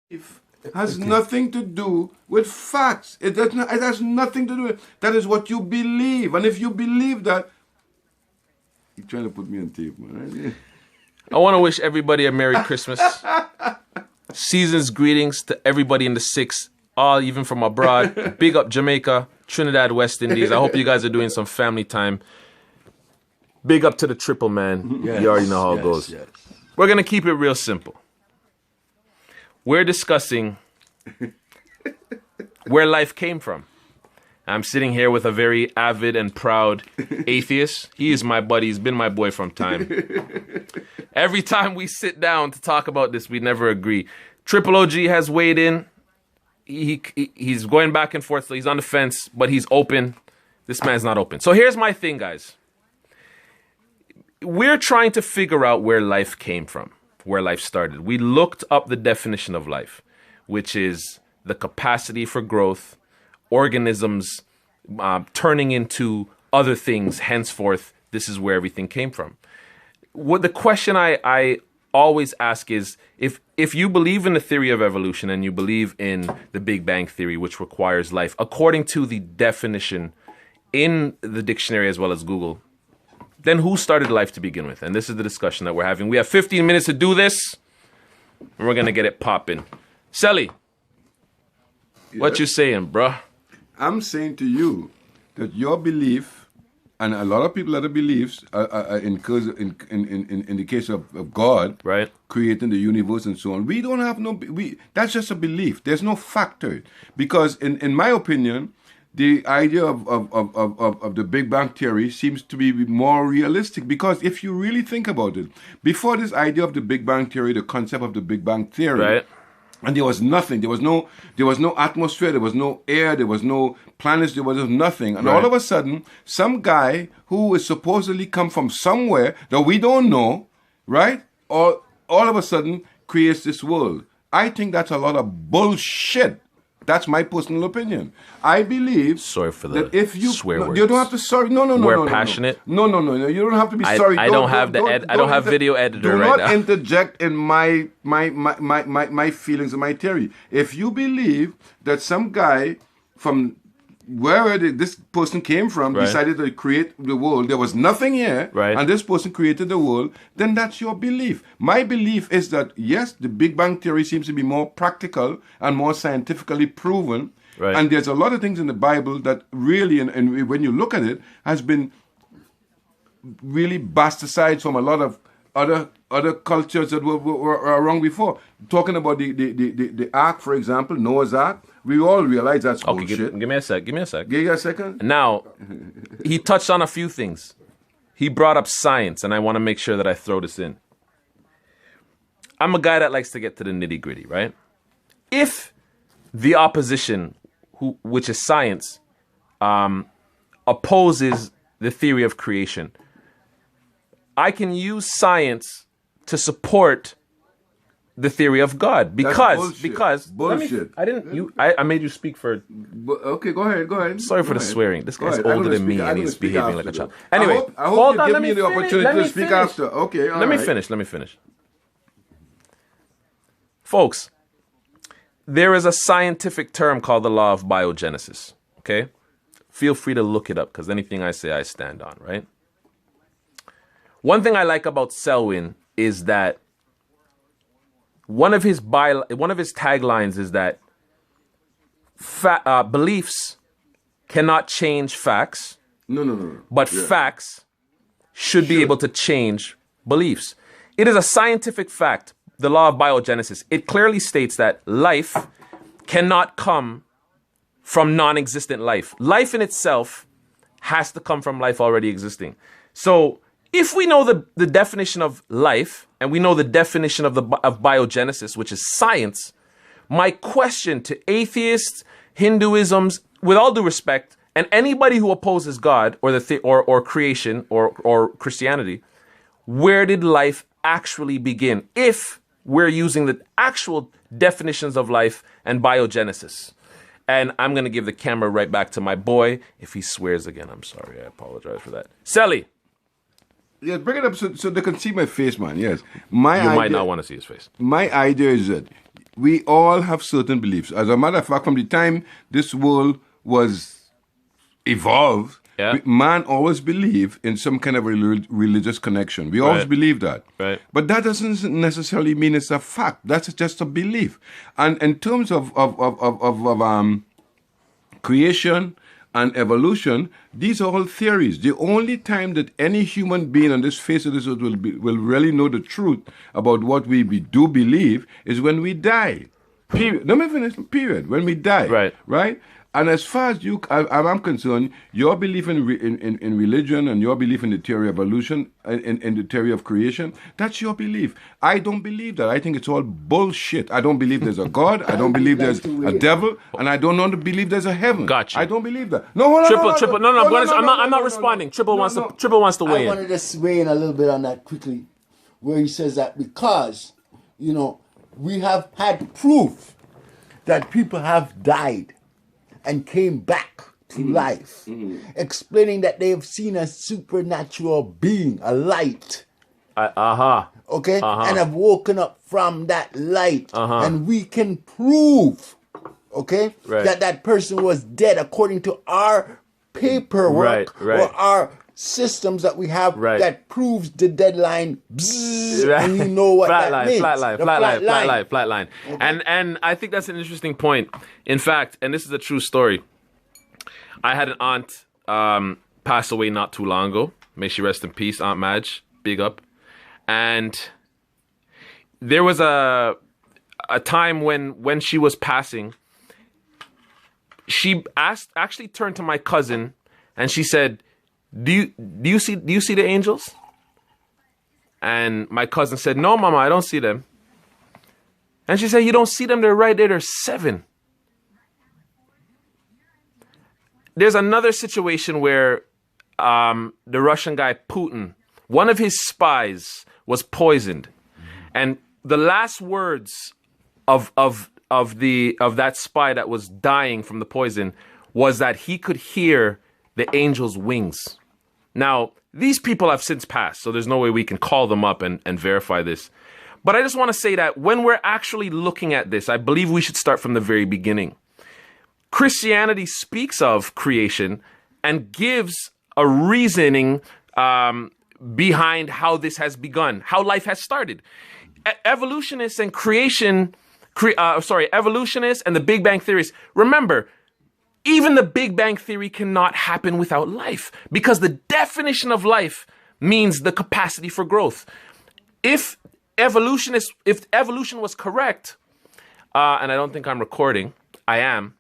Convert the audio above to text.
It has nothing to do with facts. It does not. It has nothing to do with. That is what you believe, and if you believe that, you're trying to put me on tape, man. I want to wish everybody a Merry Christmas. Season's greetings to everybody in the six, all even from abroad. Big up Jamaica, Trinidad, West Indies. I hope you guys are doing some family time. Big up to the triple, man. Yes, you already know how it goes. Yes. We're going to keep it real simple. We're discussing where life came from. I'm sitting here with a very avid and proud atheist. He is my buddy. He's been my boy from time. Every time we sit down to talk about this, we never agree. Triple OG has weighed in. He's going back and forth. So he's on the fence, but he's open. This man's not open. So here's my thing, guys. We're trying to figure out where life came from, where life started. We looked up the definition of life, which is the capacity for growth, organisms turning into other things. Henceforth, this is where everything came from. What the question I always ask is, if you believe in the theory of evolution and you believe in the Big Bang Theory, which requires life, according to the definition in the dictionary as well as Google, then who started life to begin with? And this is the discussion that we're having. We have 15 minutes to do this, and we're going to get it popping. Sally, what you saying, bruh? I'm saying to you that your belief, and a lot of people that beliefs, in the case of God, right, creating the universe and so on, we don't have that's just a belief. There's no fact to it. Because in my opinion, the idea of the Big Bang Theory seems to be more realistic, because if you really think about it, before this idea of the Big Bang Theory, the concept of the Big Bang Theory, right, and there was nothing, there was no atmosphere, there was no air, there was no planets, there was nothing, and all of a sudden, some guy who is supposedly come from somewhere that we don't know, right, all of a sudden creates this world. I think that's a lot of bullshit. That's my personal opinion. I believe sorry for the that if you swear words. You don't have to sorry. No. We're passionate. No. You don't have to be sorry. I don't have video editor right now. Do not interject in my feelings and my theory. If you believe that some guy from wherever this person came from decided to create the world, there was nothing here, and this person created the world, then that's your belief. My belief is that, yes, the Big Bang Theory seems to be more practical and more scientifically proven, and there's a lot of things in the Bible that really, and when you look at it, has been really bastardized from a lot of other cultures that were around before. Talking about the Ark, for example, Noah's Ark, we all realize that's bullshit. Give me a sec. Give you a second. Now, he touched on a few things. He brought up science, and I want to make sure that I throw this in. I'm a guy that likes to get to the nitty-gritty, right? If the opposition, which is science, opposes the theory of creation, I can use science to support the theory of God because bullshit. I made you speak for. Okay, go ahead. Sorry for the swearing. This guy's older than me and he's behaving like a child. Anyway, I hope you give me the opportunity to speak after. Okay, let me finish. Folks, there is a scientific term called the law of biogenesis. Okay, feel free to look it up, because anything I say I stand on. Right. One thing I like about Selwyn is that one of his taglines is that beliefs cannot change facts. No. But facts should be able to change beliefs. It is a scientific fact, the law of biogenesis. It clearly states that life cannot come from non-existent life. Life in itself has to come from life already existing. So if we know the definition of life, and we know the definition of biogenesis, which is science, my question to atheists, Hinduisms, with all due respect, and anybody who opposes God or creation or Christianity, where did life actually begin? If we're using the actual definitions of life and biogenesis. And I'm going to give the camera right back to my boy. If he swears again, I'm sorry. I apologize for that. Sally. Yes, bring it up so they can see my face, man. Yes. You might not want to see his face. My idea is that we all have certain beliefs. As a matter of fact, from the time this world was evolved, man always believed in some kind of religious connection. We always believe that. Right. But that doesn't necessarily mean it's a fact. That's just a belief. And in terms of creation and evolution, these are all theories. The only time that any human being on this face of this earth will really know the truth about what we do believe is when we die. Period. Let me finish. Period. When we die. Right. Right? And as far as I'm concerned, your belief in religion and your belief in the theory of evolution, in the theory of creation, that's your belief. I don't believe that. I think it's all bullshit. I don't believe there's a God. I don't believe there's a devil, and I don't believe there's a heaven. Gotcha. I don't believe that. No, hold on. Triple. No, I'm not responding. Triple wants to weigh in. I wanted to weigh in a little bit on that quickly, where he says that because, we have had proof that people have died and came back to life, explaining that they have seen a supernatural being, a light. Okay? And have woken up from that light. And we can prove, okay, that person was dead according to our paperwork or our systems that we have that proves the deadline. And you know what that means. Flat line. Okay. And I think that's an interesting point. In fact, and this is a true story, I had an aunt pass away not too long ago. May she rest in peace, Aunt Madge. Big up. And there was a time when she was passing, she actually turned to my cousin and she said, Do you see the angels? And my cousin said, no, Mama, I don't see them. And she said, you don't see them? They're right there. They're 7. There's another situation where the Russian guy Putin, one of his spies, was poisoned, and the last words of that spy that was dying from the poison was that he could hear the angel's wings. Now, these people have since passed, so there's no way we can call them up and verify this. But I just want to say that when we're actually looking at this, I believe we should start from the very beginning. Christianity speaks of creation and gives a reasoning behind how this has begun, how life has started. Evolutionists and evolutionists and the Big Bang theorists, remember, even the Big Bang Theory cannot happen without life, because the definition of life means the capacity for growth. If evolution was correct, and I don't think I'm recording, I am.